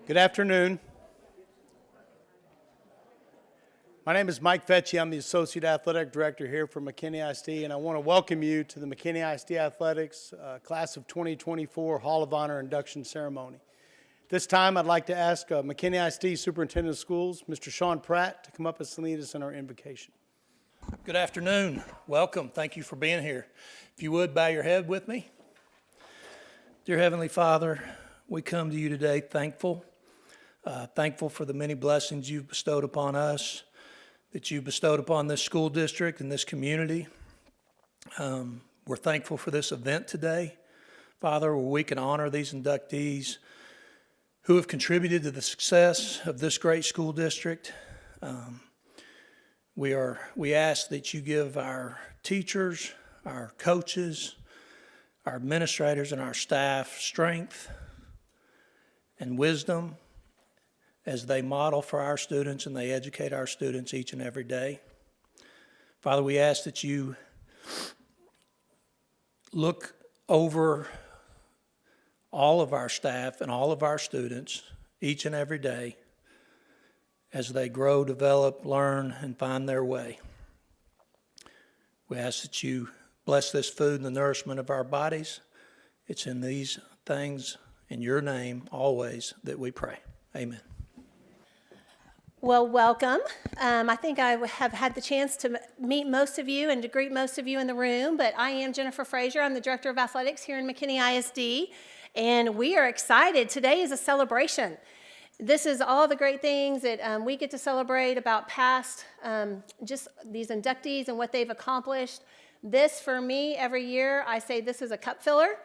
Good afternoon. My name is Mike Fetchy. I'm the Associate Athletic Director here for McKinney ISD, and I want to welcome you to the McKinney ISD Athletics Class of 2024 Hall of Honor induction ceremony. This time, I'd like to ask McKinney ISD Superintendent of Schools, Mr. Sean Pratt, to come up and lead us in our invocation. Good afternoon. Welcome. Thank you for being here. If you would, bow your head with me. Dear Heavenly Father, we come to you today thankful for the many blessings you've bestowed upon us, that you've bestowed upon this school district and this community. We're thankful for this event today, Father, where we can honor these inductees who have contributed to the success of this great school district. We ask that you give our teachers, our coaches, our administrators, and our staff strength and wisdom as they model for our students and they educate our students each and every day. Father, we ask that you look over all of our staff and all of our students each and every day as they grow, develop, learn, and find their way. We ask that you bless this food and the nourishment of our bodies. It's in these things, in your name, always, that we pray. Amen. Well, welcome. I think I have had the chance to meet most of you and to greet most of you in the room, but I am Jennifer Frazier. I'm the Director of Athletics here in McKinney ISD, and we are excited. Today is a celebration. This is all the great things that we get to celebrate about past, just these inductees and what they've accomplished. This, for me, every year, I say this is a cup filler.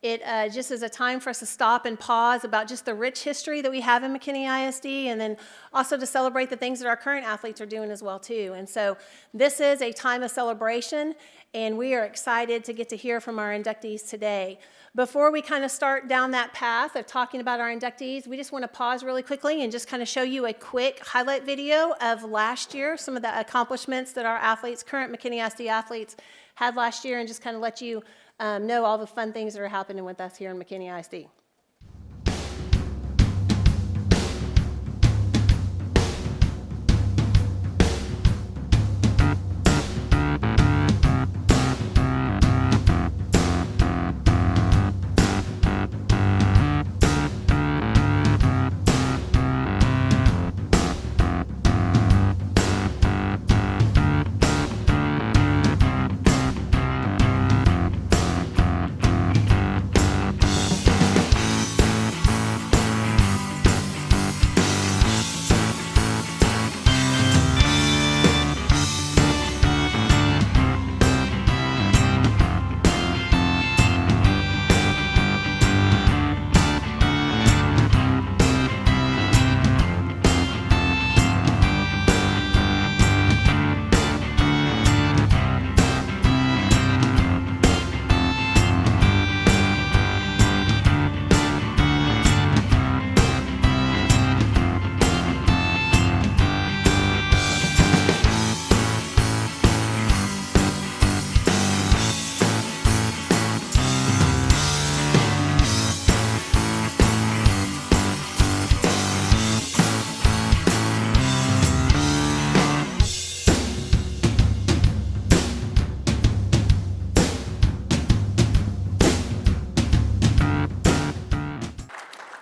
It just is a time for us to stop and pause about just the rich history that we have in McKinney ISD, and then also to celebrate the things that our current athletes are doing as well, too. And so this is a time of celebration, and we are excited to get to hear from our inductees today. Before we kind of start down that path of talking about our inductees, we just want to pause really quickly and just kind of show you a quick highlight video of last year, some of the accomplishments that our athletes, current McKinney ISD athletes, had last year, and just kind of let you know all the fun things that are happening with us here in McKinney ISD.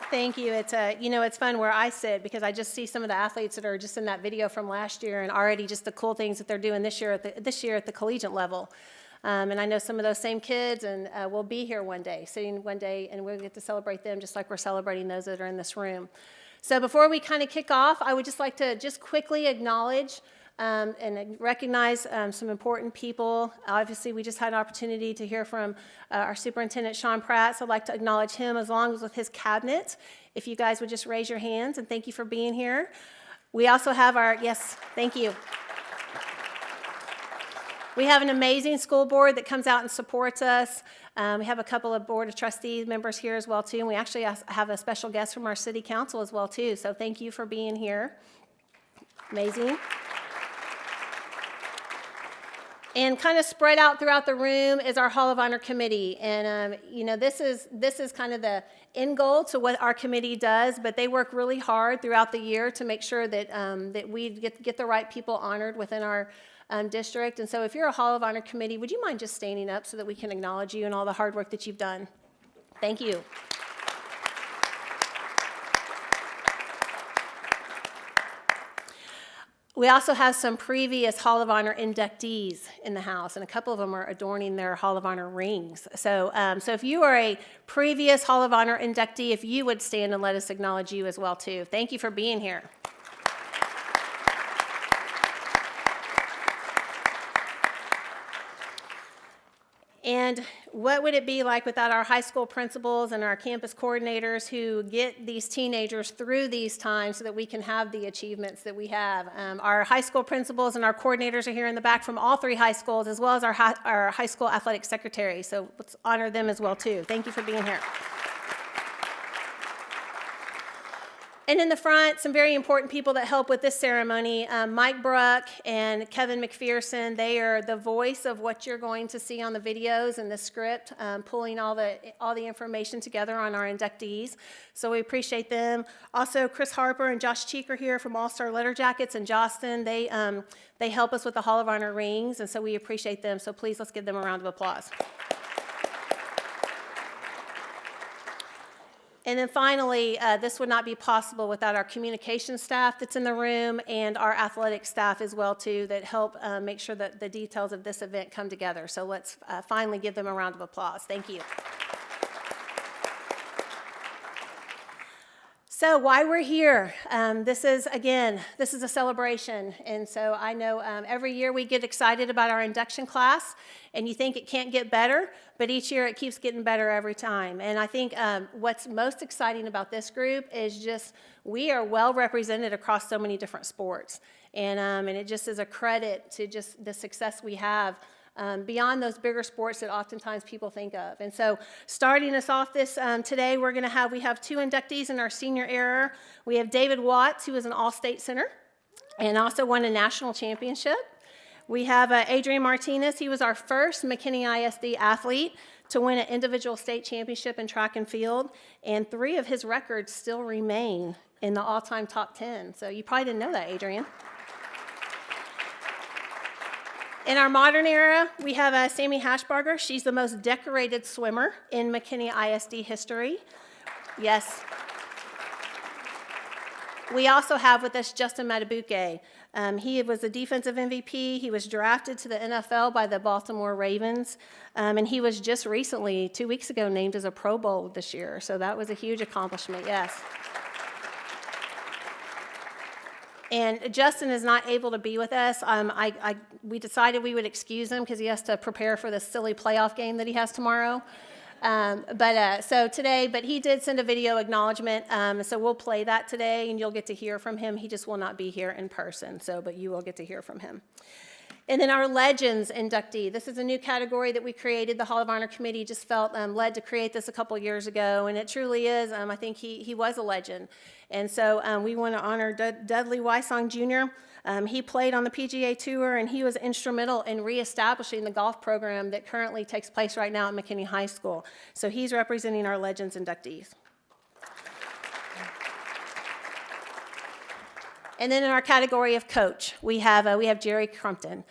Thank you. It's it's fun where I sit because I just see some of the athletes that are just in that video from last year and already just the cool things that they're doing this year at the collegiate level. And I know some of those same kids and will be here one day, sitting one day, and we'll get to celebrate them just like we're celebrating those that are in this room. So before we kind of kick off, I would just like to just quickly acknowledge and recognize some important people. Obviously, we just had an opportunity to hear from our superintendent, Sean Pratt, so I'd like to acknowledge him as long as with his cabinet. If you guys would just raise your hands, and thank you for being here. We also have yes, thank you. We have an amazing school board that comes out and supports us. We have a couple of Board of Trustees members here as well, too, and we actually have a special guest from our City Council as well, too, so thank you for being here. Amazing. And kind of spread out throughout the room is our Hall of Honor committee. And, you know, this is kind of the end goal to what our committee does, but they work really hard throughout the year to make sure that, that we get the right people honored within our district. And so if you're a Hall of Honor committee, would you mind just standing up so that we can acknowledge you and all the hard work that you've done? Thank you. We also have some previous Hall of Honor inductees in the house, and a couple of them are adorning their Hall of Honor rings. So, so if you are a previous Hall of Honor inductee, if you would stand and let us acknowledge you as well, too. Thank you for being here. And what would it be like without our high school principals and our campus coordinators who get these teenagers through these times so that we can have the achievements that we have? Our high school principals and our coordinators are here in the back from all 3 high schools, as well as our high school athletic secretary. So let's honor them as well, too. Thank you for being here. And in the front, some very important people that help with this ceremony, Mike Bruck and Kevin McPherson. They are the voice of what you're going to see on the videos and the script, pulling all the information together on our inductees. So we appreciate them. Also, Chris Harper and Josh Cheek are here from All Star Letter Jackets and Jostin. They help us with the Hall of Honor rings, and so we appreciate them. So please, let's give them a round of applause. And then finally, this would not be possible without our communication staff that's in the room and our athletic staff as well, too, that help make sure that the details of this event come together. So let's finally give them a round of applause. Thank you. So why we're here, this is a celebration. And so I know every year we get excited about our induction class, and you think it can't get better, but each year it keeps getting better every time. And I think what's most exciting about this group is just we are well represented across so many different sports. And it just is a credit to just the success we have beyond those bigger sports that oftentimes people think of. And so starting us off this today, we have 2 inductees in our senior era. We have David Watts, who is an all-state center and also won a national championship. We have Adrian Martinez. He was our first McKinney ISD athlete to win an individual state championship in track and field, and 3 of his records still remain in the all-time top 10. So you probably didn't know that, Adrian. In our modern era, we have Sammie Hashbarger. She's the most decorated swimmer in McKinney ISD history. Yes. We also have with us Justin Madubuike. He was a defensive MVP. He was drafted to the NFL by the Baltimore Ravens. And he was just recently, 2 weeks ago, named as a Pro Bowl this year. So that was a huge accomplishment, yes. And Justin is not able to be with us. We decided we would excuse him because he has to prepare for this silly playoff game that he has tomorrow. But he did send a video acknowledgement, so we'll play that today, and you'll get to hear from him. He just will not be here in person, but you will get to hear from him. And then our Legends inductee. This is a new category that we created. The Hall of Honor Committee just felt led to create this a couple years ago, and it truly is. I think he was a legend. And so we want to honor Dudley Wysong Jr. He played on the PGA Tour, and he was instrumental in reestablishing the golf program that currently takes place right now at McKinney High School. So he's representing our Legends inductees. And then in our category of coach, we have Jerry Crumpton.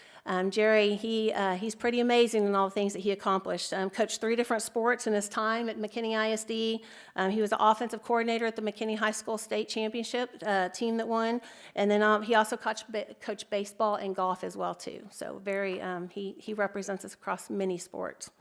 Jerry, he's pretty amazing in all the things that he accomplished. Coached 3 different sports in his time at McKinney ISD. He was the offensive coordinator at the McKinney High School State Championship team that won. And then he also coached baseball and golf as well, too. So he represents us across many sports.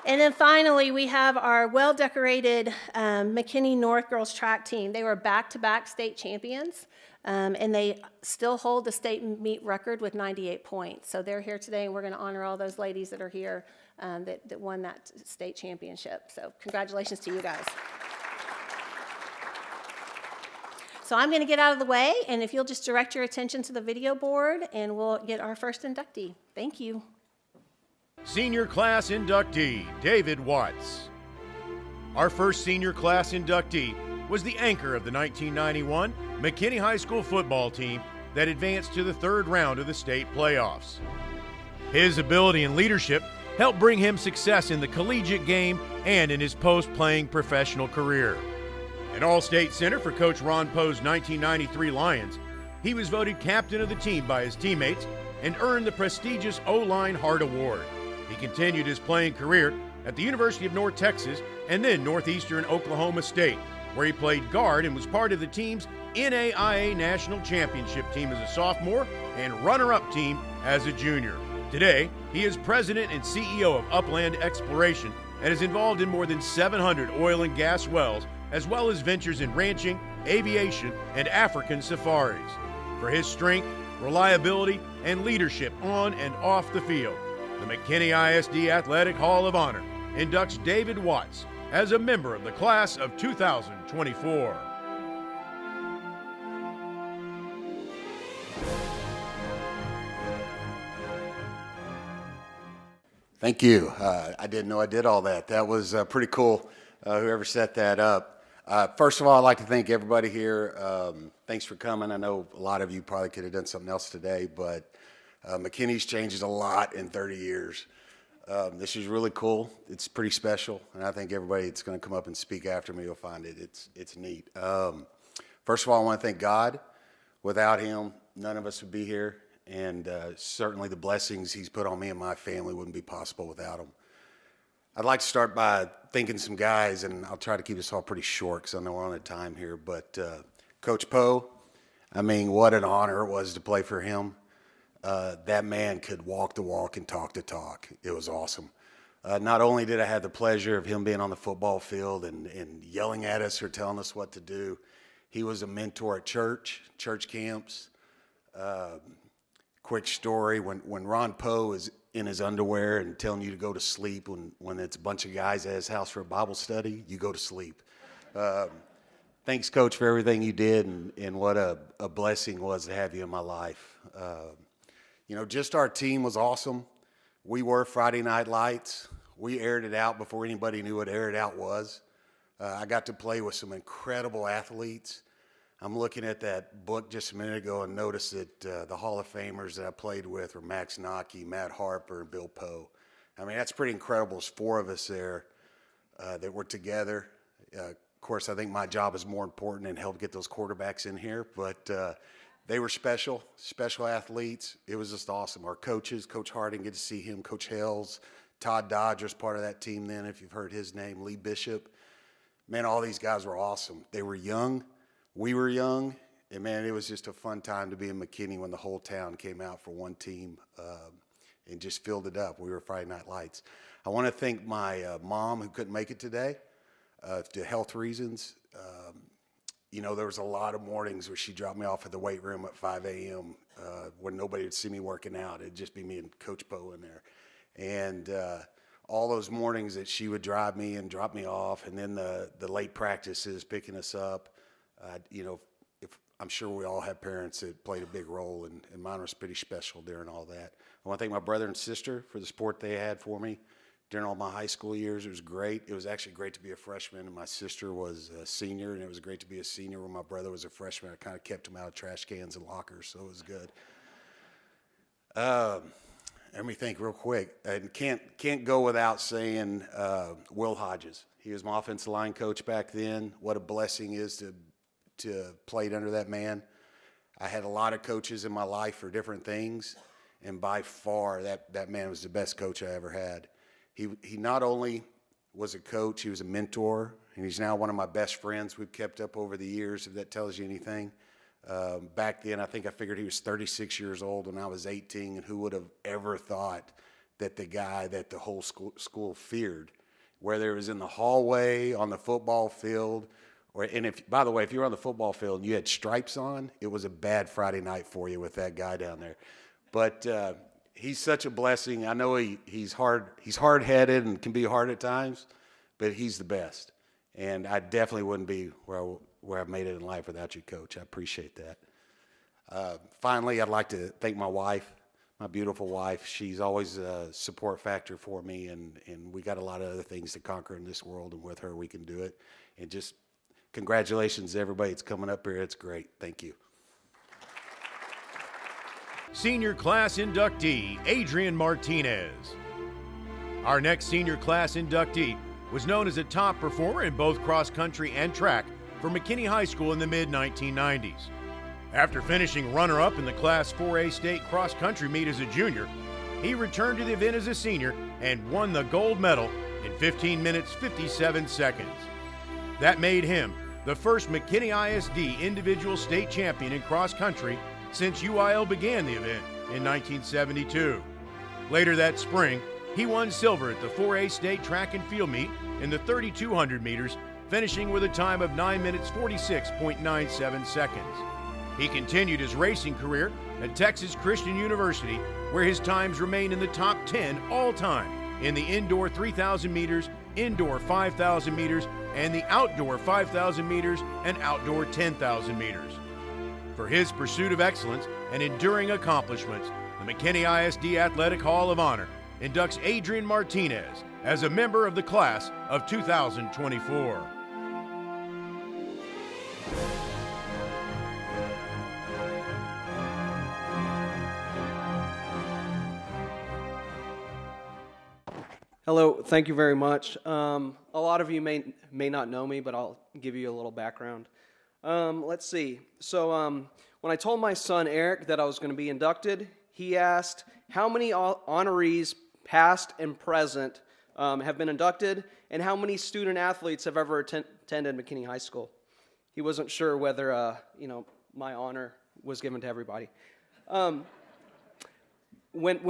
And then finally, we have our well-decorated McKinney North girls track team. They were back-to-back state champions, and they still hold the state meet record with 98 points. So they're here today, and we're going to honor all those ladies that are here that won that state championship. So congratulations to you guys. So I'm going to get out of the way, and if you'll just direct your attention to the video board, and we'll get our first inductee. Thank you. Senior class inductee, David Watts. Our first senior class inductee was the anchor of the 1991 McKinney High School football team that advanced to the third round of the state playoffs. His ability and leadership helped bring him success in the collegiate game and in his post-playing professional career. An All-State center for Coach Ron Poe's 1993 Lions, he was voted captain of the team by his teammates and earned the prestigious O-Line Hart Award. He continued his playing career at the University of North Texas and then Northeastern Oklahoma State, where he played guard and was part of the team's NAIA National Championship team as a sophomore and runner-up team as a junior. Today, he is president and CEO of Upland Exploration and is involved in more than 700 oil and gas wells, as well as ventures in ranching, aviation, and African safaris. For his strength, reliability, and leadership on and off the field, the McKinney ISD Athletic Hall of Honor inducts David Watts as a member of the class of 2024. Thank you. I didn't know I did all that. That was pretty cool, whoever set that up. First of all, I'd like to thank everybody here. Thanks for coming. I know a lot of you probably could have done something else today, but McKinney's changes a lot in 30 years. This is really cool. It's pretty special, and I think everybody that's going to come up and speak after me will find it. It's neat. First of all, I want to thank God. Without him, none of us would be here. And certainly the blessings he's put on me and my family wouldn't be possible without him. I'd like to start by thanking some guys, and I'll try to keep this all pretty short because I know we're on a time here. But Coach Poe, I mean, what an honor it was to play for him. That man could walk the walk and talk the talk. It was awesome. Not only did I have the pleasure of him being on the football field and yelling at us or telling us what to do, he was a mentor at church camps. Quick story, when Ron Poe is in his underwear and telling you to go to sleep, when it's a bunch of guys at his house for a Bible study, you go to sleep. Thanks, Coach, for everything you did, and what a blessing it was to have you in my life. Just our team was awesome. We were Friday Night Lights. We aired it out before anybody knew what Air It Out was. I got to play with some incredible athletes. I'm looking at that book just a minute ago and noticed that the Hall of Famers that I played with were Max Nockey, Matt Harper, and Bill Poe. I mean, that's pretty incredible. There's four of us there that were together. Of course, I think my job is more important and help get those quarterbacks in here, but they were special athletes. It was just awesome. Our coaches, Coach Harding, get to see him, Coach Hales, Todd Dodge was part of that team then, if you've heard his name, Lee Bishop. Man, all these guys were awesome. They were young. We were young, and man, it was just a fun time to be in McKinney when the whole town came out for one team and just filled it up. We were Friday Night Lights. I want to thank my mom who couldn't make it today due to health reasons. There was a lot of mornings where she dropped me off at the weight room at 5 a.m. When nobody would see me working out. It'd just be me and Coach Poe in there. And all those mornings that she would drive me and drop me off, and then the late practices picking us up. I'm sure we all have parents that played a big role, and mine was pretty special during all that. I want to thank my brother and sister for the support they had for me during all my high school years. It was great. It was actually great to be a freshman, and my sister was a senior, and it was great to be a senior when my brother was a freshman. I kind of kept him out of trash cans and lockers, so it was good. Let me think real quick. And can't go without saying Will Hodges. He was my offensive line coach back then. What a blessing it is to play under that man. I had a lot of coaches in my life for different things, and by far that man was the best coach I ever had. He not only was a coach, he was a mentor, and he's now one of my best friends we've kept up over the years, if that tells you anything. Back then, I think I figured he was 36 years old when I was 18, and who would have ever thought that the guy that the whole school feared, whether it was in the hallway, on the football field, by the way, if you were on the football field and you had stripes on, it was a bad Friday night for you with that guy down there. But he's such a blessing. I know he's hard-headed and can be hard at times, but he's the best. And I definitely wouldn't be where I've made it in life without you, Coach. I appreciate that. Finally, I'd like to thank my wife, my beautiful wife. She's always a support factor for me, and we got a lot of other things to conquer in this world, and with her we can do it. And just congratulations to everybody that's coming up here. It's great. Thank you. senior class inductee Adrian Martinez. Our next senior class inductee was known as a top performer in both cross country and track for McKinney High School in the mid-1990s. After finishing runner-up in the Class 4A state cross country meet as a junior, he returned to the event as a senior and won the gold medal in 15 minutes 57 seconds. That made him the first McKinney ISD individual state champion in cross country since UIL began the event in 1972. Later that spring, he won silver at the 4A state track and field meet in the 3,200 meters, finishing with a time of 9 minutes 46.97 seconds. He continued his racing career at Texas Christian University, where his times remain in the top 10 all time in the indoor 3,000 meters, indoor 5,000 meters, and the outdoor 5,000 meters and outdoor 10,000 meters. For his pursuit of excellence and enduring accomplishments, the McKinney ISD Athletic Hall of Honor inducts Adrian Martinez as a member of the class of 2024. Hello, thank you very much. A lot of you may not know me, but I'll give you a little background. Let's see. So when I told my son Eric that I was going to be inducted, he asked how many honorees, past and present, have been inducted, and how many student athletes have ever attended McKinney High School. He wasn't sure whether my honor was given to everybody. When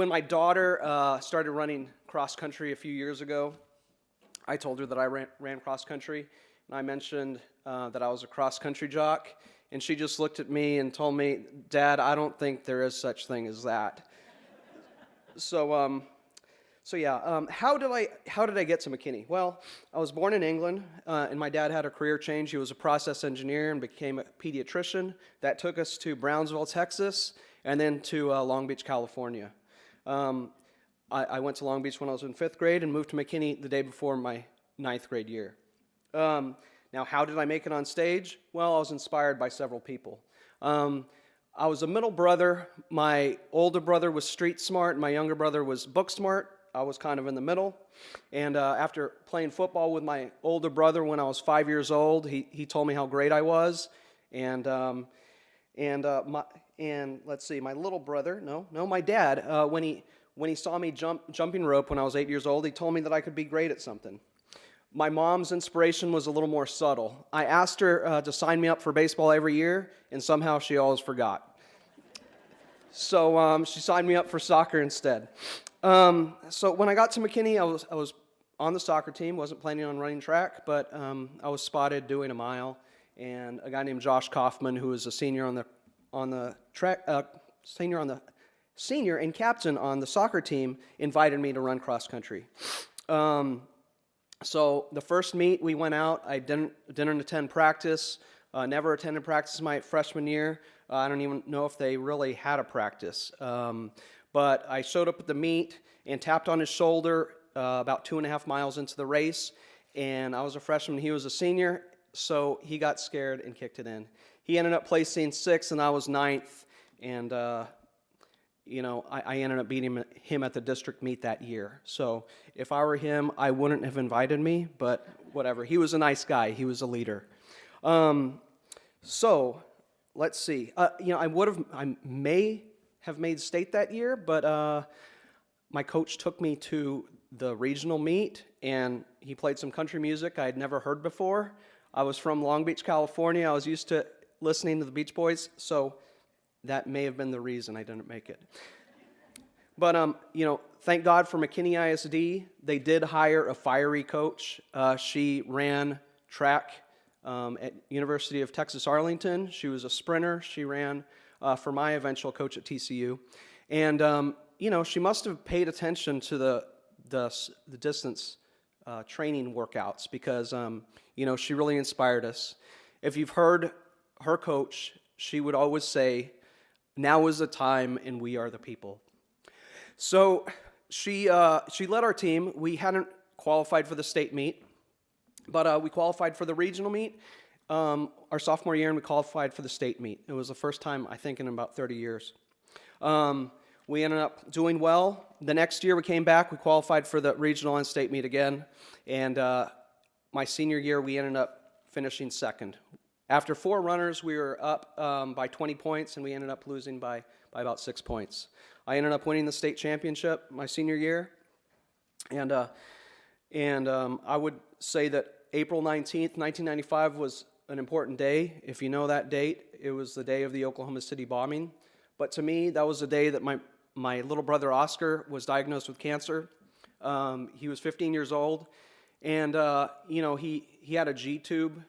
my daughter started running cross country a few years ago, I told her that I ran cross country, and I mentioned that I was a cross country jock, and she just looked at me and told me, "Dad, I don't think there is such thing as that." So yeah, how did I get to McKinney? Well, I was born in England, and my dad had a career change. He was a process engineer and became a pediatrician. That took us to Brownsville, Texas, and then to Long Beach, California. I went to Long Beach when I was in 5th grade and moved to McKinney the day before my 9th grade year. Now, how did I make it on stage? Well, I was inspired by several people. I was a middle brother. My older brother was street smart, and my younger brother was book smart. I was kind of in the middle. And after playing football with my older brother when I was 5 years old, he told me how great I was. And let's see, my little brother, my dad, when he saw me jumping rope when I was 8 years old, he told me that I could be great at something. My mom's inspiration was a little more subtle. I asked her to sign me up for baseball every year, and somehow she always forgot. So she signed me up for soccer instead. So when I got to McKinney, I was on the soccer team, wasn't planning on running track, but I was spotted doing a mile, and a guy named Josh Kaufman, who was a senior on the track, senior and captain on the soccer team, invited me to run cross country. So the first meet we went out, I didn't attend practice, never attended practice my freshman year. I don't even know if they really had a practice. But I showed up at the meet and tapped on his shoulder about 2.5 miles into the race, and I was a freshman, he was a senior, so he got scared and kicked it in. He ended up placing 6th, and I was 9th, and I ended up beating him at the district meet that year. So if I were him, I wouldn't have invited me, but whatever. He was a nice guy. He was a leader. So let's see. I may have made state that year, but my coach took me to the regional meet, and he played some country music I had never heard before. I was from Long Beach, California. I was used to listening to the Beach Boys, so that may have been the reason I didn't make it. But, thank God for McKinney ISD. They did hire a fiery coach. She ran track at University of Texas Arlington. She was a sprinter. She ran for my eventual coach at TCU. And, she must have paid attention to the distance training workouts because, she really inspired us. If you've heard her coach, she would always say, "Now is the time and we are the people." So she led our team. We hadn't qualified for the state meet, but we qualified for the regional meet our sophomore year, and we qualified for the state meet. It was the first time, I think, in about 30 years. We ended up doing well. The next year we came back, we qualified for the regional and state meet again, and my senior year we ended up finishing second. After 4 runners, we were up by 20 points, and we ended up losing by about 6 points. I ended up winning the state championship my senior year, and I would say that April 19th, 1995 was an important day. If you know that date, it was the day of the Oklahoma City bombing. But to me, that was the day that my little brother Oscar was diagnosed with cancer. He was 15 years old, and he had a G-tube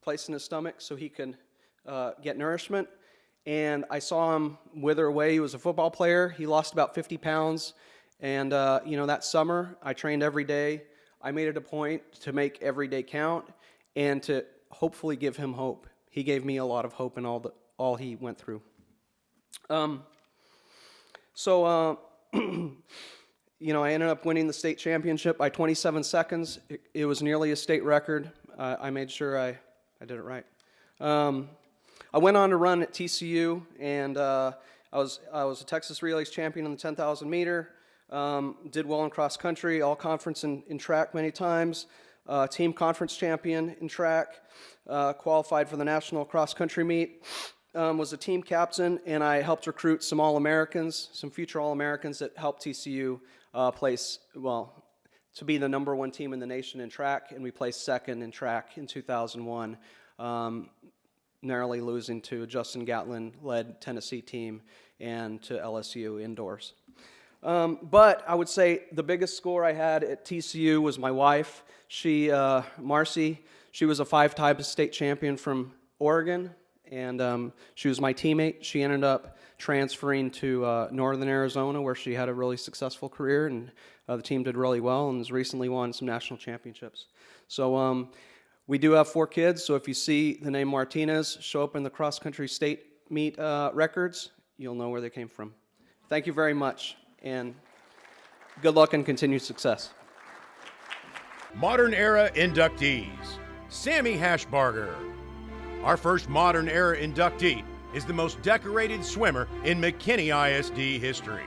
placed in his stomach so he could get nourishment. And I saw him wither away. He was a football player. He lost about 50 pounds. And, that summer, I trained every day. I made it a point to make every day count and to hopefully give him hope. He gave me a lot of hope in all he went through. I ended up winning the state championship by 27 seconds. It was nearly a state record. I made sure I did it right. I went on to run at TCU, and I was a Texas Relays champion in the 10,000 meter. Did well in cross country, all conference in track many times. Team conference champion in track. Qualified for the national cross country meet. Was a team captain, and I helped recruit some All-Americans, some future All-Americans that helped TCU to be the #1 team in the nation in track, and we placed second in track in 2001, narrowly losing to a Justin Gatlin-led Tennessee team and to LSU indoors. But I would say the biggest score I had at TCU was my wife. Marcy, she was a 5-time state champion from Oregon, and she was my teammate. She ended up transferring to Northern Arizona, where she had a really successful career, and the team did really well and has recently won some national championships. So we do have 4 kids, so if you see the name Martinez show up in the cross-country state meet records, you'll know where they came from. Thank you very much, and good luck and continued success. Modern Era inductees. Sammie Hashbarger. Our first Modern Era inductee is the most decorated swimmer in McKinney ISD history.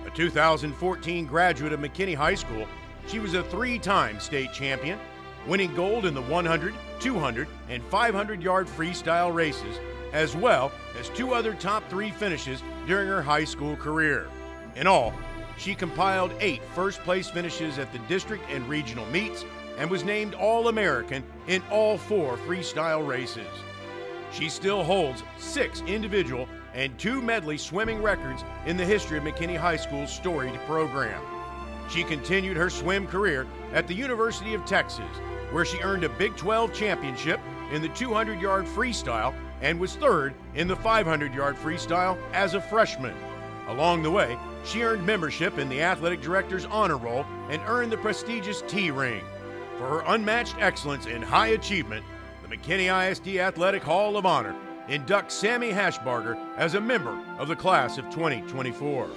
A 2014 graduate of McKinney High School, she was a 3-time state champion, winning gold in the 100, 200, and 500-yard freestyle races, as well as 2 other top 3 finishes during her high school career. In all, she compiled 8 first-place finishes at the district and regional meets and was named All-American in all 4 freestyle races. She still holds 6 individual and 2 medley swimming records in the history of McKinney High School's storied program. She continued her swim career at the University of Texas, where she earned a Big 12 championship in the 200-yard freestyle and was 3rd in the 500-yard freestyle as a freshman. Along the way, she earned membership in the athletic director's honor roll and earned the prestigious T-ring. For her unmatched excellence and high achievement, the McKinney ISD Athletic Hall of Honor inducts Sammie Hashbarger as a member of the class of 2024.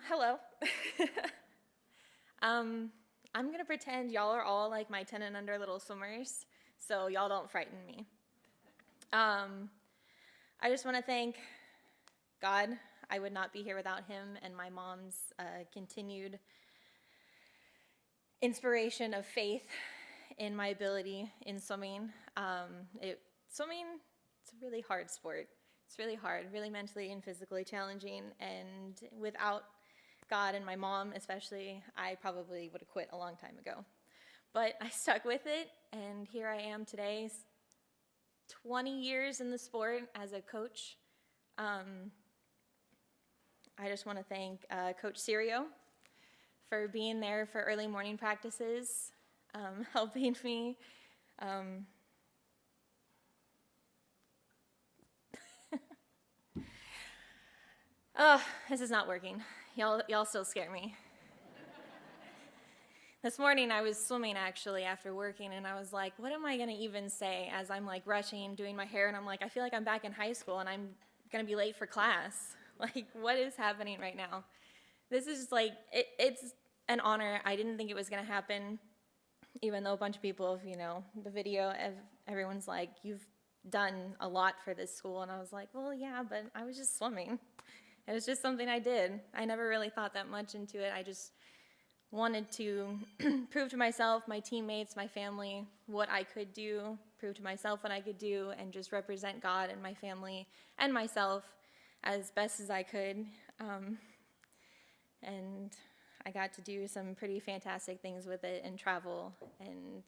Hello. I'm going to pretend y'all are all like my 10 and under little swimmers, so y'all don't frighten me. I just want to thank God. I would not be here without him and my mom's continued inspiration of faith in my ability in swimming. Swimming, it's a really hard sport. It's really hard, really mentally and physically challenging, and without God and my mom especially, I probably would have quit a long time ago. But I stuck with it, and here I am today, 20 years in the sport as a coach. I just want to thank Coach Serio for being there for early morning practices, helping me. Oh, this is not working. Y'all still scare me. This morning I was swimming actually after working, and I was like, what am I going to even say as I'm like rushing, doing my hair, and I'm like, I feel like I'm back in high school and I'm going to be late for class. Like, what is happening right now? This is like, it's an honor. I didn't think it was going to happen. even though a bunch of people have, the video, everyone's like, you've done a lot for this school. And I was like, well, yeah, but I was just swimming. It was just something I did. I never really thought that much into it. I just wanted to prove to myself, my teammates, my family, what I could do, prove to myself what I could do, and just represent God and my family and myself as best as I could. And I got to do some pretty fantastic things with it and travel and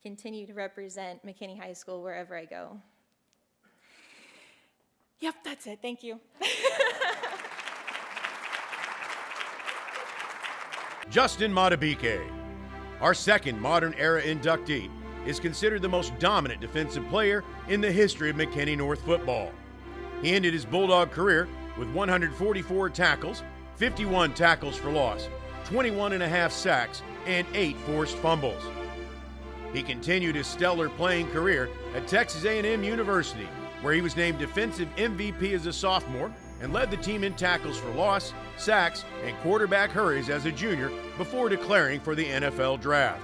continue to represent McKinney High School wherever I go. Yep, that's it. Thank you. Justin Madubuike, our second modern era inductee, is considered the most dominant defensive player in the history of McKinney North football. He ended his Bulldog career with 144 tackles, 51 tackles for loss, 21 and a half sacks, and 8 forced fumbles. He continued his stellar playing career at Texas A&M University, where he was named defensive MVP as a sophomore and led the team in tackles for loss, sacks, and quarterback hurries as a junior before declaring for the NFL draft.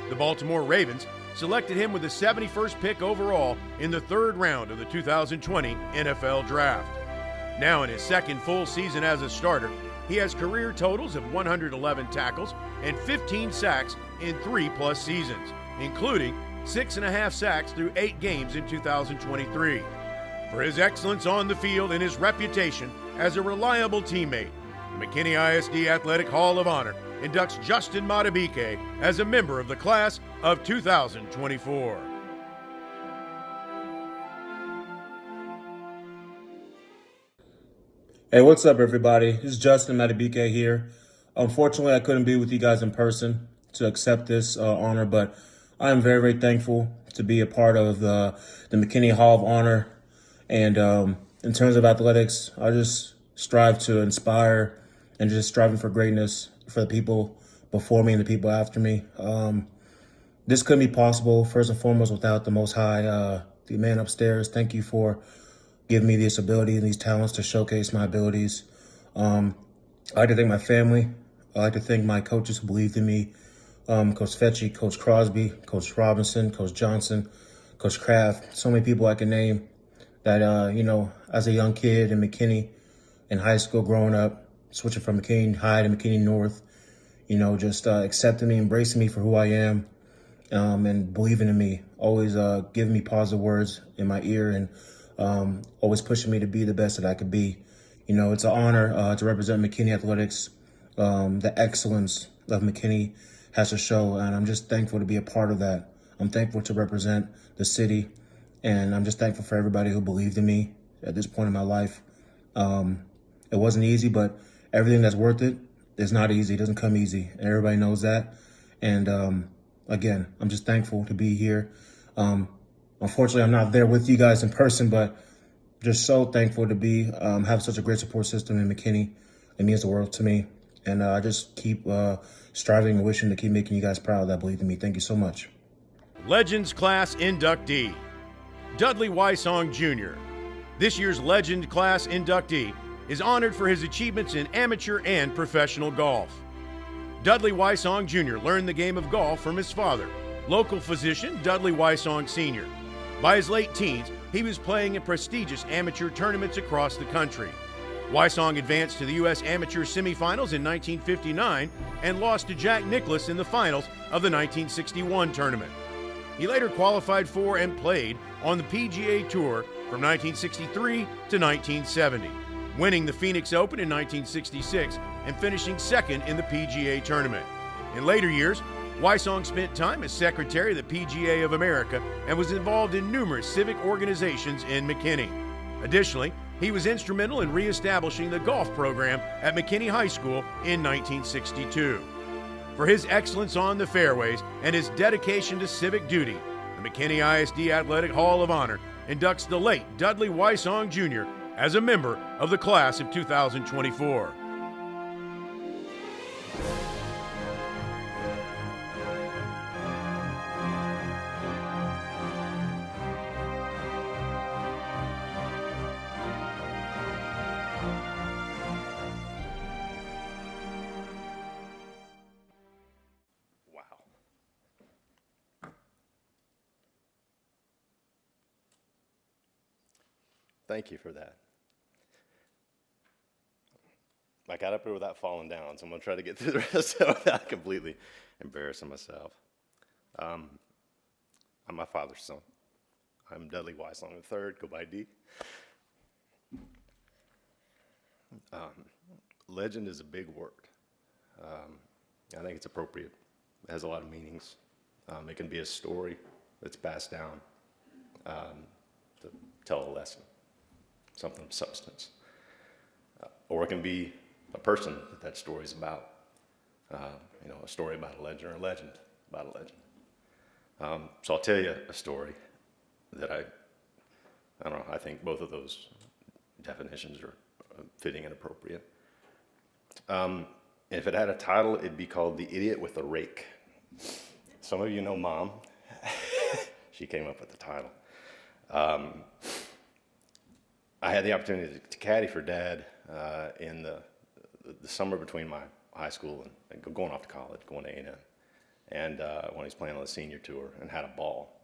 The Baltimore Ravens selected him with the 71st pick overall in the 3rd round of the 2020 NFL Draft. Now in his second full season as a starter, he has career totals of 111 tackles and 15 sacks in 3+ seasons, including 6.5 sacks through 8 games in 2023. For his excellence on the field and his reputation as a reliable teammate, the McKinney ISD Athletic Hall of Honor inducts Justin Madubuike as a member of the class of 2024. Hey, what's up, everybody? This is Justin Madubuike here. Unfortunately, I couldn't be with you guys in person to accept this honor, but I am very, very thankful to be a part of the McKinney Hall of Honor. And in terms of athletics, I just strive to inspire and just striving for greatness for the people before me and the people after me. This couldn't be possible, first and foremost, without the Most High, the man upstairs. Thank you for giving me this ability and these talents to showcase my abilities. I'd like to thank my family. I'd like to thank my coaches who believed in me. Coach Fetchy, Coach Crosby, Coach Robinson, Coach Johnson, Coach Kraft, so many people I can name that, as a young kid in McKinney, in high school growing up, switching from McKinney High to McKinney North, just accepting me, embracing me for who I am, and believing in me, always giving me positive words in my ear and always pushing me to be the best that I could be. It's an honor to represent McKinney Athletics. The excellence of McKinney has to show, and I'm just thankful to be a part of that. I'm thankful to represent the city, and I'm just thankful for everybody who believed in me at this point in my life. It wasn't easy, but everything that's worth it is not easy. It doesn't come easy, and everybody knows that. And again, I'm just thankful to be here. Unfortunately, I'm not there with you guys in person, but just so thankful to be have such a great support system in McKinney. It means the world to me, and I just keep striving and wishing to keep making you guys proud that believe in me. Thank you so much. Legends Class inductee, Dudley Wysong Jr. This year's Legend Class inductee is honored for his achievements in amateur and professional golf. Dudley Wysong Jr. learned the game of golf from his father, local physician Dudley Wysong Sr. By his late teens, he was playing in prestigious amateur tournaments across the country. Wysong advanced to the U.S. Amateur Semifinals in 1959 and lost to Jack Nicklaus in the finals of the 1961 tournament. He later qualified for and played on the PGA Tour from 1963 to 1970, winning the Phoenix Open in 1966 and finishing second in the PGA tournament. In later years, Wysong spent time as secretary of the PGA of America and was involved in numerous civic organizations in McKinney. Additionally, he was instrumental in reestablishing the golf program at McKinney High School in 1962. For his excellence on the fairways and his dedication to civic duty, the McKinney ISD Athletic Hall of Honor inducts the late Dudley Wysong Jr. as a member of the class of 2024. Thank you for that. I got up here without falling down, so I'm going to try to get through the rest of it without completely embarrassing myself. I'm my father's son. I'm Dudley Wysong III, go by D. Legend is a big word. I think it's appropriate. It has a lot of meanings. It can be a story that's passed down to tell a lesson, something of substance. Or it can be a person that story's about. A story about a legend or a legend about a legend. So I'll tell you a story that I don't know, I think both of those definitions are fitting and appropriate. If it had a title, it'd be called The Idiot with the Rake. Some of you know Mom. She came up with the title. I had the opportunity to caddy for Dad in the summer between my high school and going off to college, going to A&M. And when he was playing on the senior tour and had a ball.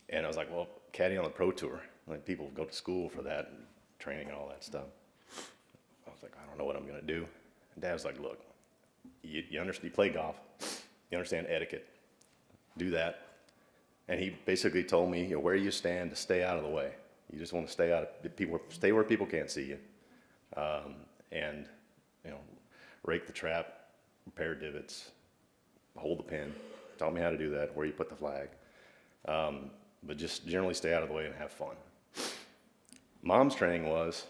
And I was like, well, caddy on the pro tour. Like, people go to school for that and training and all that stuff. I was like, I don't know what I'm going to do. And Dad was like, look, you understand, you play golf, you understand etiquette, do that. And he basically told me, where you stand, to stay out of the way. You just want to stay out of people, stay where people can't see you, and rake the trap, repair divots, hold the pin. Taught me how to do that, where you put the flag, but just generally stay out of the way and have fun. Mom's training was,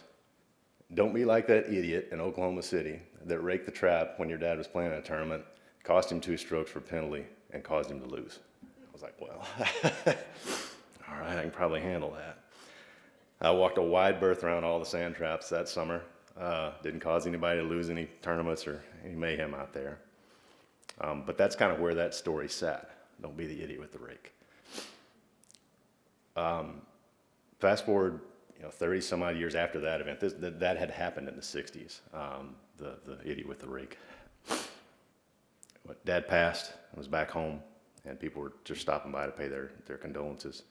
don't be like that idiot in Oklahoma City that raked the trap when your dad was playing in a tournament, cost him 2 strokes for penalty, and caused him to lose. I was like, well, all right, I can probably handle that. I walked a wide berth around all the sand traps that summer. Didn't cause anybody to lose any tournaments or any mayhem out there. But that's kind of where that story sat. Don't be the idiot with the rake. Fast forward, 30 some odd years after that event, that had happened in the 60s, the idiot with the rake. Dad passed, I was back home, and people were just stopping by to pay their condolences.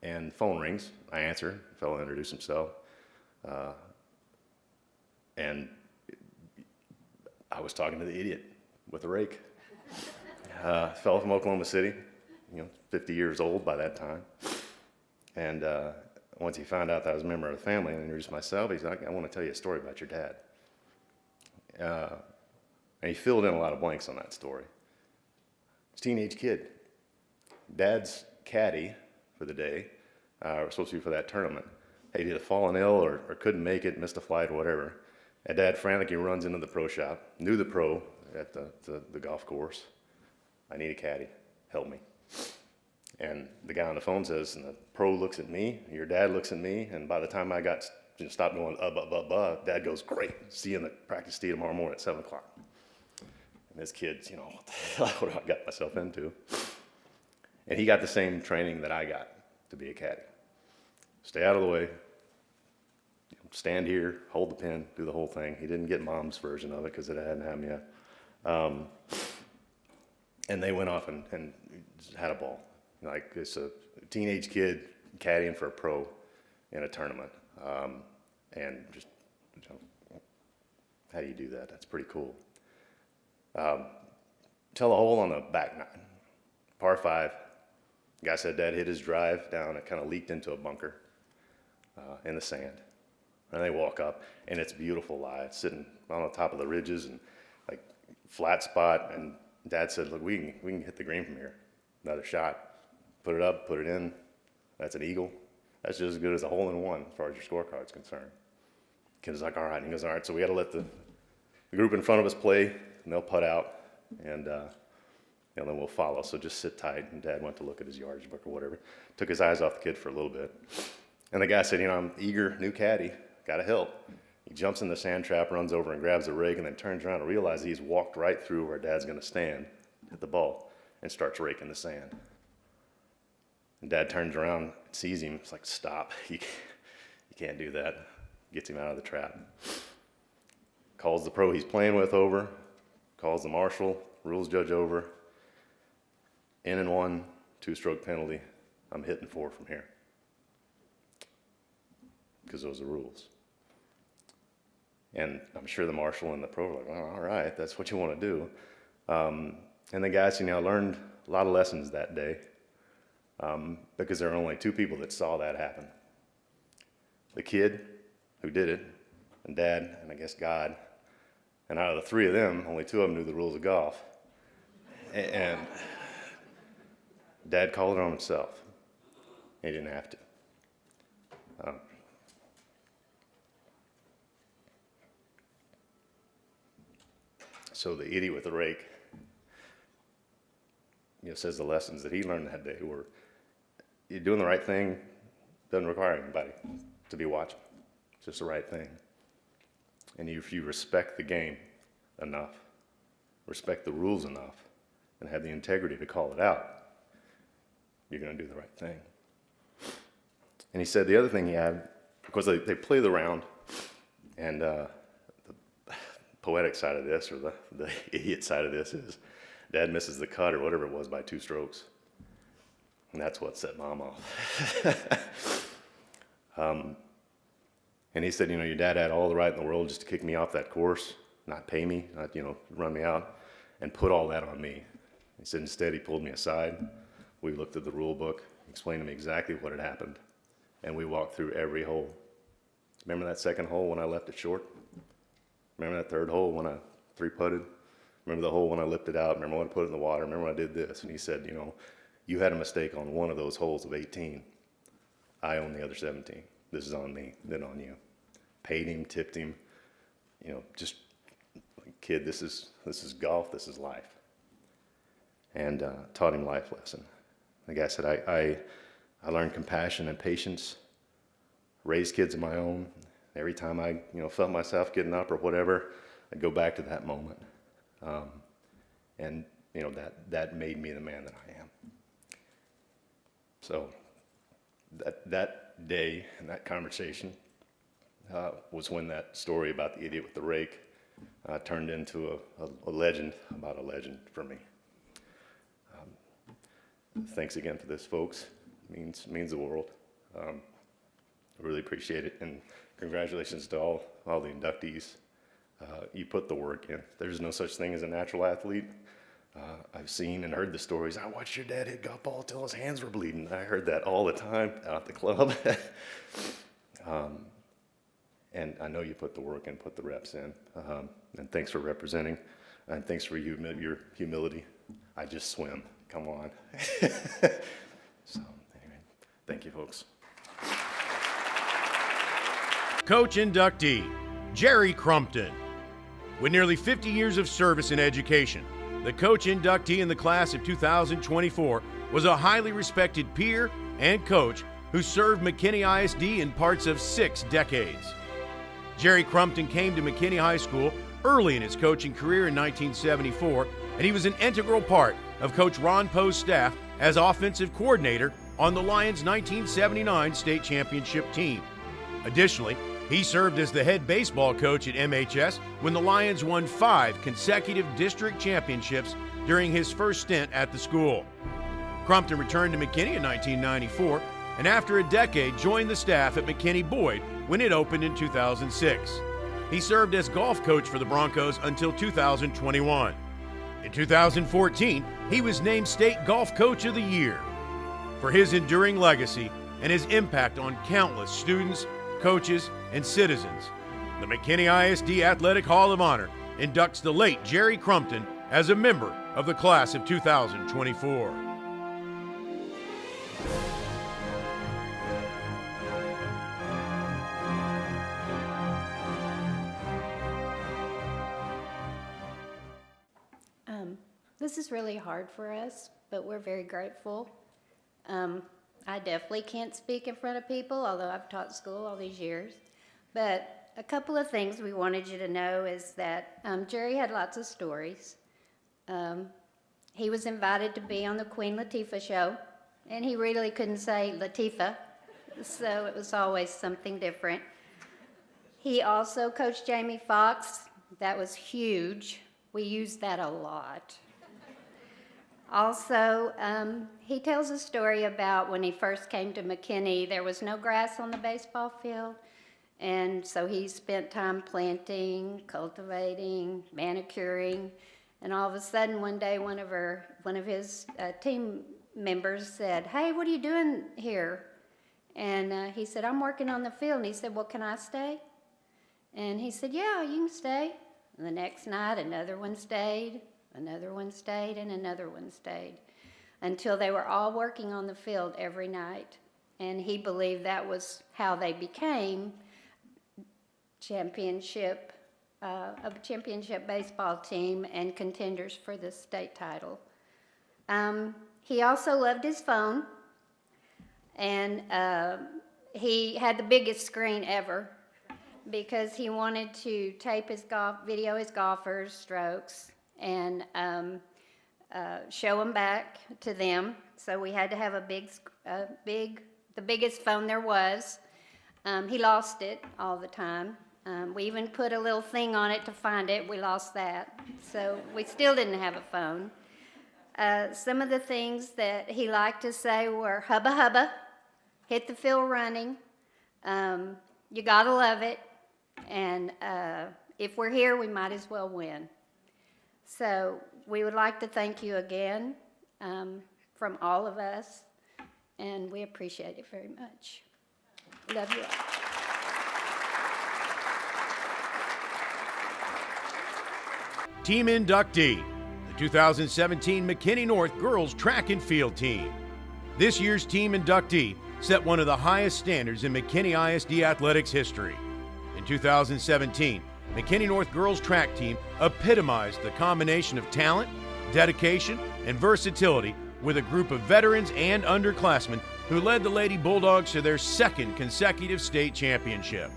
And phone rings. I answer. The fellow introduced himself. And I was talking to the idiot with the rake. Fellow from Oklahoma City, 50 years old by that time. And once he found out that I was a member of the family and introduced myself, he's like, I want to tell you a story about your dad. And he filled in a lot of blanks on that story. He's a teenage kid. Dad's caddy for the day, was supposed to be for that tournament. He'd either fallen ill or couldn't make it, missed a flight or whatever. And Dad frantically runs into the pro shop, knew the pro at the golf course. I need a caddy, help me. And the guy on the phone says, and the pro looks at me, your dad looks at me, and by the time I got stopped going, Dad goes, great, see you in the practice tee tomorrow morning at 7 o'clock. And this kid's, what the hell, what have I got myself into? And he got the same training that I got to be a caddy. Stay out of the way, stand here, hold the pin, do the whole thing. He didn't get Mom's version of it because it hadn't happened yet. And they went off and had a ball. Like, it's a teenage kid caddying for a pro in a tournament. And just, how do you do that? That's pretty cool. Tell a hole on the back nine, par 5. Guy said Dad hit his drive down. It kind of leaked into a bunker in the sand. And they walk up, and it's beautiful lie. It's sitting on the top of the ridges and like flat spot. And Dad said, look, we can hit the green from here. Another shot. Put it up, put it in. That's an eagle. That's just as good as a hole-in-one as far as your scorecard's concerned. Kid's like, all right. And he goes, all right, so we got to let the group in front of us play, and they'll putt out, and then we'll follow. So just sit tight. And Dad went to look at his yardage book or whatever. Took his eyes off the kid for a little bit. And the guy said, I'm eager, new caddy, got to help. He jumps in the sand trap, runs over and grabs a rake, and then turns around and realizes he's walked right through where Dad's going to stand at the ball and starts raking the sand. And Dad turns around, sees him. It's like, stop. You can't do that. Gets him out of the trap. Calls the pro he's playing with over. Calls the marshal, rules judge over. In and 1, 2-stroke penalty. I'm hitting 4 from here. because those are the rules. And I'm sure the marshal and the pro were like, well, all right, that's what you want to do. And the guys, I learned a lot of lessons that day because there are only two people that saw that happen. The kid who did it, and Dad, and I guess God. And out of the three of them, only two of them knew the rules of golf. And Dad called it on himself. He didn't have to. So the idiot with the rake, says the lessons that he learned that day were, you're doing the right thing doesn't require anybody to be watching. It's just the right thing. And if you respect the game enough, respect the rules enough, and have the integrity to call it out, you're going to do the right thing. And he said the other thing he had, because they play the round, and the poetic side of this, or the idiot side of this, is Dad misses the cut or whatever it was by 2 strokes. And that's what set Mom off. And he said, your dad had all the right in the world just to kick me off that course, not pay me, not, run me out, and put all that on me. He said instead he pulled me aside. We looked at the rule book, explained to me exactly what had happened, and we walked through every hole. Remember that second hole when I left it short? Remember that third hole when I 3-putted? Remember the hole when I lipped it out? Remember when I put it in the water? Remember when I did this? And he said, you had a mistake on one of those holes of 18. I own the other 17. This is on me, then on you. Paid him, tipped him, just like, kid, this is golf, this is life. And taught him life lesson. Like I said, I learned compassion and patience, raised kids of my own. Every time I felt myself getting up or whatever, I'd go back to that moment. And that made me the man that I am. So that day and that conversation was when that story about the idiot with the rake turned into a legend about a legend for me. Thanks again for this, folks. It means the world. I really appreciate it, and congratulations to all the inductees. You put the work in. There's no such thing as a natural athlete. I've seen and heard the stories. I watched your dad hit golf ball till his hands were bleeding. I heard that all the time out at the club. And I know you put the work in, put the reps in. And thanks for representing. And thanks for your humility. I just swim. Come on. So, anyway, thank you, folks. Coach inductee, Jerry Crumpton. With nearly 50 years of service in education, the coach inductee in the class of 2024 was a highly respected peer and coach who served McKinney ISD in parts of 6 decades. Jerry Crumpton came to McKinney High School early in his coaching career in 1974, and he was an integral part of Coach Ron Poe's staff as offensive coordinator on the Lions' 1979 state championship team. Additionally, he served as the head baseball coach at MHS when the Lions won 5 consecutive district championships during his first stint at the school. Crumpton returned to McKinney in 1994, and after a decade joined the staff at McKinney Boyd when it opened in 2006. He served as golf coach for the Broncos until 2021. In 2014, he was named State Golf Coach of the Year. For his enduring legacy and his impact on countless students, coaches, and citizens, the McKinney ISD Athletic Hall of Honor inducts the late Jerry Crumpton as a member of the class of 2024. This is really hard for us, but we're very grateful. I definitely can't speak in front of people, although I've taught school all these years. But a couple of things we wanted you to know is that Jerry had lots of stories. He was invited to be on the Queen Latifah show, and he really couldn't say Latifah, so it was always something different. He also coached Jamie Foxx. That was huge. We used that a lot. Also, he tells a story about when he first came to McKinney, there was no grass on the baseball field, And so he spent time planting, cultivating, manicuring, and all of a sudden one day one of his team members said, "Hey, what are you doing here?" And he said, "I'm working on the field." And he said, "Well, can I stay?" And he said, "Yeah, you can stay." And the next night, another one stayed, another one stayed, and another one stayed, until they were all working on the field every night. And he believed that was how they became a championship baseball team and contenders for the state title. He also loved his phone, and he had the biggest screen ever because he wanted to tape video his golfers' strokes and show them back to them. So we had to have the biggest phone there was. He lost it all the time. We even put a little thing on it to find it. We lost that. So we still didn't have a phone. Some of the things that he liked to say were hubba hubba, hit the field running, you gotta love it, and if we're here, we might as well win. So we would like to thank you again from all of us, and we appreciate it very much. Love you all. Team inductee, the 2017 McKinney North Girls Track and Field Team. This year's team inductee set one of the highest standards in McKinney ISD athletics history. In 2017, McKinney North Girls Track Team epitomized the combination of talent, dedication, and versatility with a group of veterans and underclassmen who led the Lady Bulldogs to their second consecutive state championship.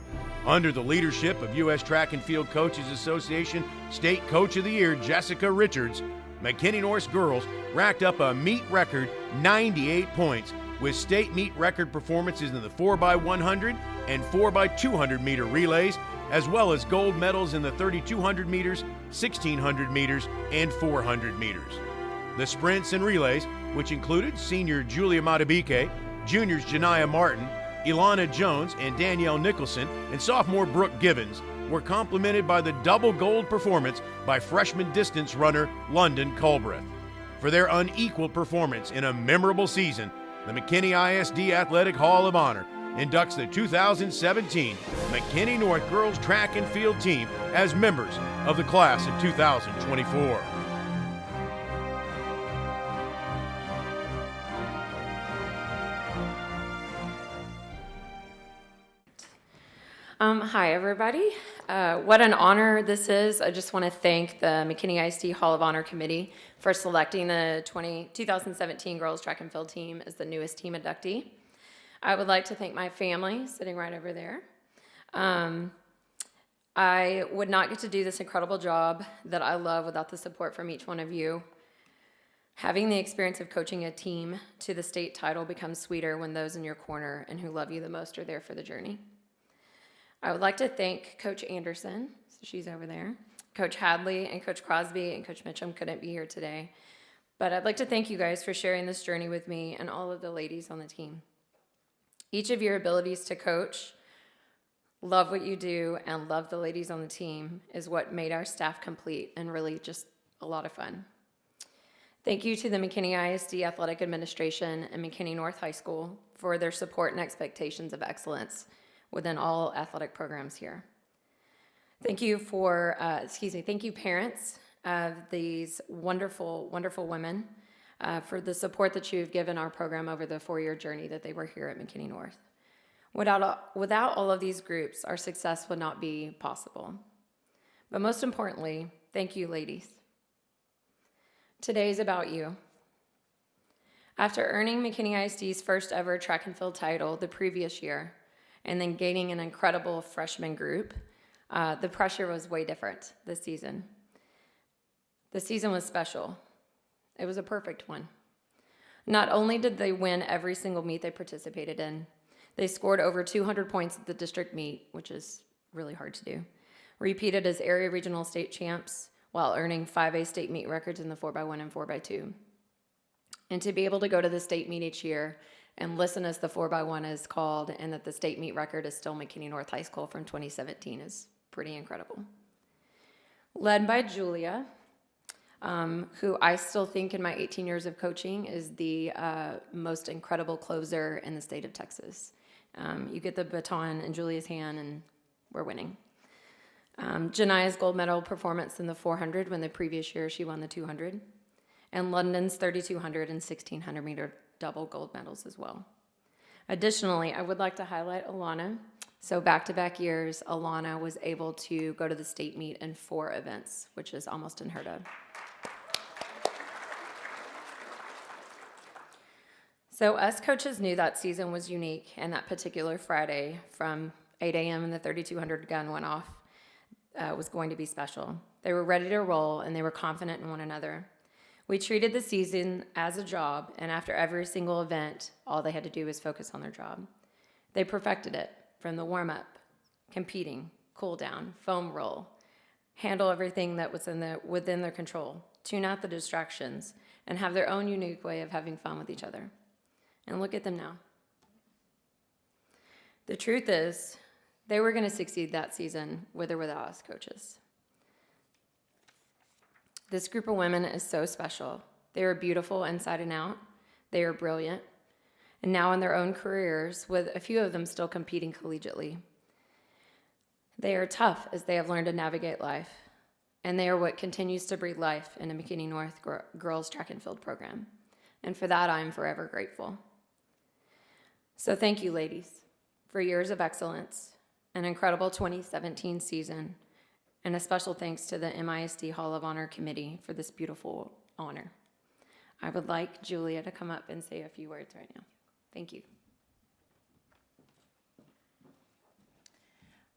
Under the leadership of U.S. Track and Field Coaches Association State Coach of the Year Jessica Richards, McKinney North girls racked up a meet record 98 points with state meet record performances in the 4x100 and 4x200 meter relays, as well as gold medals in the 3,200 meters, 1,600 meters, and 400 meters. The sprints and relays, which included senior Julia Madubuike, juniors Janiyah Martin, Ilana Jones, and Danielle Nicholson, and sophomore Brooke Givens, were complemented by the double gold performance by freshman distance runner London Culbreth. For their unequaled performance in a memorable season, the McKinney ISD Athletic Hall of Honor inducts the 2017 McKinney North Girls Track and Field Team as members of the class of 2024. Hi, everybody. What an honor this is. I just want to thank the McKinney ISD Hall of Honor Committee for selecting the 2017 Girls Track and Field Team as the newest team inductee. I would like to thank my family, sitting right over there. I would not get to do this incredible job that I love without the support from each one of you. Having the experience of coaching a team to the state title becomes sweeter when those in your corner and who love you the most are there for the journey. I would like to thank Coach Anderson, so she's over there, Coach Hadley and Coach Crosby and Coach Mitchum couldn't be here today. But I'd like to thank you guys for sharing this journey with me and all of the ladies on the team. Each of your abilities to coach, love what you do, and love the ladies on the team is what made our staff complete and really just a lot of fun. Thank you to the McKinney ISD Athletic Administration and McKinney North High School for their support and expectations of excellence within all athletic programs here. Thank you thank you parents of these wonderful, wonderful women for the support that you've given our program over the 4-year journey that they were here at McKinney North. Without all of these groups, our success would not be possible. But most importantly, thank you, ladies. Today is about you. After earning McKinney ISD's first ever track and field title the previous year, and then gaining an incredible freshman group, the pressure was way different this season. The season was special. It was a perfect one. Not only did they win every single meet they participated in, they scored over 200 points at the district meet, which is really hard to do, repeated as area regional state champs while earning 5A state meet records in the 4x1 and 4x2. And to be able to go to the state meet each year and listen as the 4x1 is called, and that the state meet record is still McKinney North High School from 2017 is pretty incredible. Led by Julia, who I still think in my 18 years of coaching is the most incredible closer in the state of Texas. You get the baton in Julia's hand and we're winning. Jania's gold medal performance in the 400 when the previous year she won the 200. And London's 3,200 and 1,600 meter double gold medals as well. Additionally, I would like to highlight Alana. So back-to-back years, Alana was able to go to the state meet in 4 events, which is almost unheard of. So us coaches knew that season was unique, and that particular Friday from 8 a.m. and the 3,200 gun went off was going to be special. They were ready to roll, and they were confident in one another. We treated the season as a job, and after every single event, all they had to do was focus on their job. They perfected it, from the warm-up, competing, cool down, foam roll, handle everything that was within their control, tune out the distractions, and have their own unique way of having fun with each other. And look at them now. The truth is, they were going to succeed that season with or without us coaches. This group of women is so special. They are beautiful inside and out. They are brilliant. And now in their own careers, with a few of them still competing collegiately. They are tough as they have learned to navigate life. And they are what continues to breathe life in the McKinney North girls track and field program. And for that, I am forever grateful. So thank you, ladies, for years of excellence, an incredible 2017 season, and a special thanks to the MISD Hall of Honor Committee for this beautiful honor. I would like Julia to come up and say a few words right now. Thank you.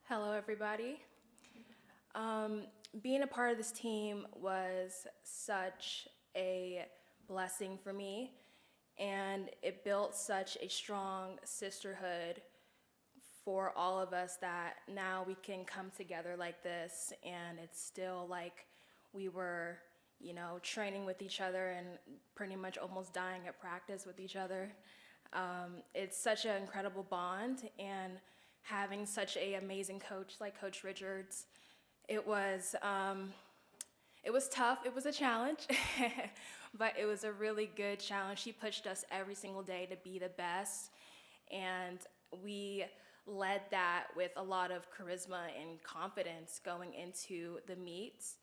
Hello, everybody. Being a part of this team was such a blessing for me, and it built such a strong sisterhood for all of us that now we can come together like this, and it's still like we were, training with each other and pretty much almost dying at practice with each other. It's such an incredible bond, and having such an amazing coach like Coach Richards, it was tough. It was a challenge, but it was a really good challenge. She pushed us every single day to be the best, and we led that with a lot of charisma and confidence going into the meets.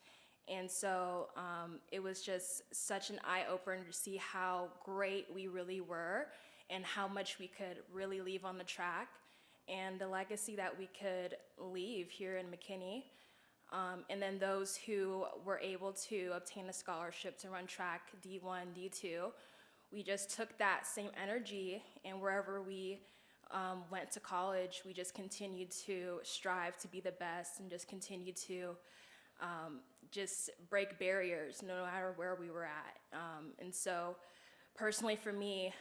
And so it was just such an eye-opener to see how great we really were and how much we could really leave on the track and the legacy that we could leave here in McKinney. And then those who were able to obtain a scholarship to run track D1, D2, we just took that same energy, and wherever we went to college, we just continued to strive to be the best and just continue to just break barriers no matter where we were at. And so personally for me,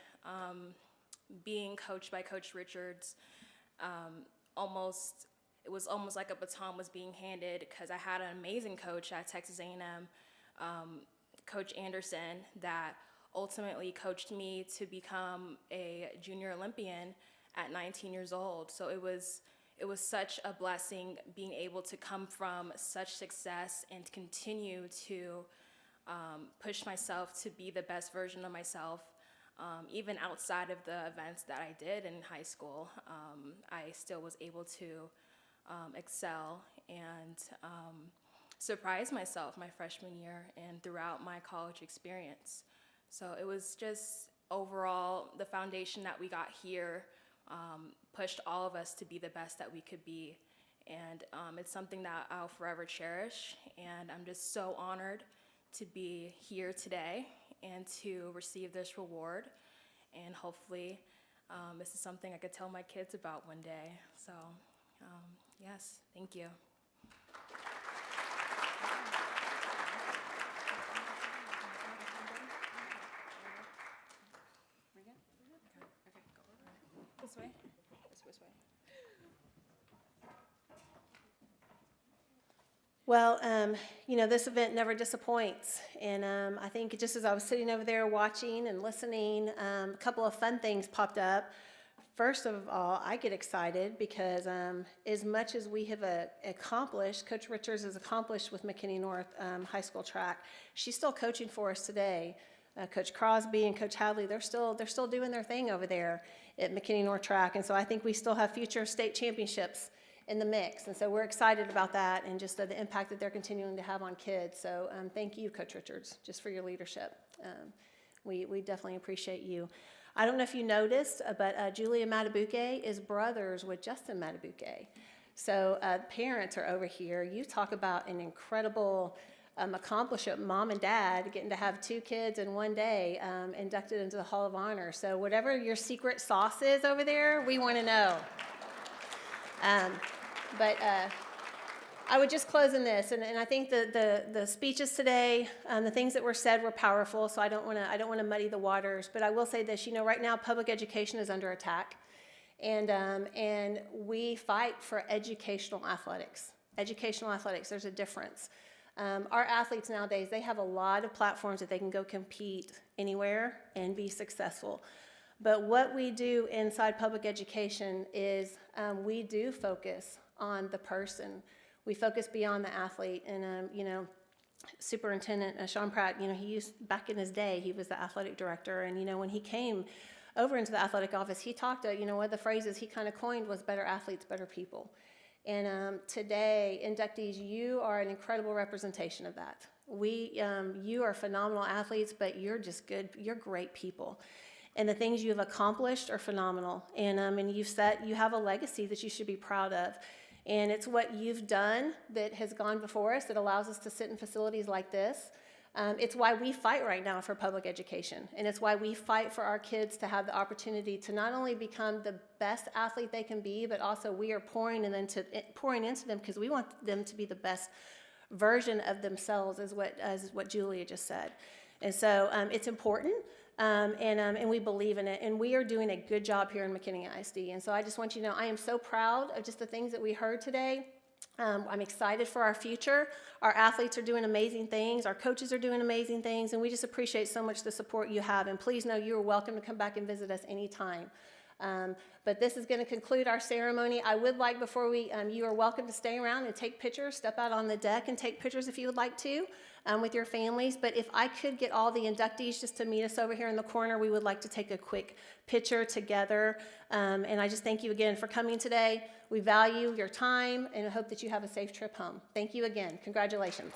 being coached by Coach Richards, it was almost like a baton was being handed, because I had an amazing coach at Texas A&M, Coach Anderson, that ultimately coached me to become a junior Olympian at 19 years old. So it was such a blessing being able to come from such success and continue to push myself to be the best version of myself. Even outside of the events that I did in high school, I still was able to excel and surprise myself my freshman year and throughout my college experience. So it was just overall the foundation that we got here pushed all of us to be the best that we could be. And it's something that I'll forever cherish. And I'm just so honored to be here today and to receive this reward. And hopefully this is something I could tell my kids about one day. So yes, thank you. This way? This way. Well, this event never disappoints. And I think just as I was sitting over there watching and listening, a couple of fun things popped up. First of all, I get excited because as much as we have accomplished, Coach Richards has accomplished with McKinney North High School track, she's still coaching for us today. Coach Crosby and Coach Hadley, they're still doing their thing over there at McKinney North track. And so I think we still have future state championships in the mix. And so we're excited about that and just the impact that they're continuing to have on kids. So thank you, Coach Richards, just for your leadership. We definitely appreciate you. I don't know if you noticed, but Julia Madubuike is brothers with Justin Madubuike. So parents are over here. You talk about an incredible accomplishment, mom and dad getting to have 2 kids in one day inducted into the Hall of Honor. So whatever your secret sauce is over there, we want to know. But I would just close in this, and I think the speeches today, the things that were said were powerful. So I don't want to muddy the waters. But I will say this: right now public education is under attack, and we fight for educational athletics. Educational athletics. There's a difference. Our athletes nowadays, they have a lot of platforms that they can go compete anywhere and be successful. But what we do inside public education is we do focus on the person. We focus beyond the athlete. And, Superintendent Sean Pratt, back in his day, he was the athletic director. And, when he came over into the athletic office, he talked one of the phrases he kind of coined was better athletes, better people. And today, inductees, you are an incredible representation of that. You are phenomenal athletes, but you're just good. You're great people. And the things you have accomplished are phenomenal. And you have a legacy that you should be proud of. And it's what you've done that has gone before us that allows us to sit in facilities like this. It's why we fight right now for public education. And it's why we fight for our kids to have the opportunity to not only become the best athlete they can be, but also we are pouring into them because we want them to be the best version of themselves, as what Julia just said. And so it's important. And we believe in it, and we are doing a good job here in McKinney ISD. And so I just want you to know I am so proud of just the things that we heard today. I'm excited for our future. Our athletes are doing amazing things. Our coaches are doing amazing things, and we just appreciate so much the support you have. And please know you are welcome to come back and visit us anytime. But this is going to conclude our ceremony. I would like, before you are welcome to stay around and take pictures, step out on the deck and take pictures if you would like to with your families. But if I could get all the inductees just to meet us over here in the corner, we would like to take a quick picture together. And I just thank you again for coming today. We value your time and I hope that you have a safe trip home. Thank you again. Congratulations.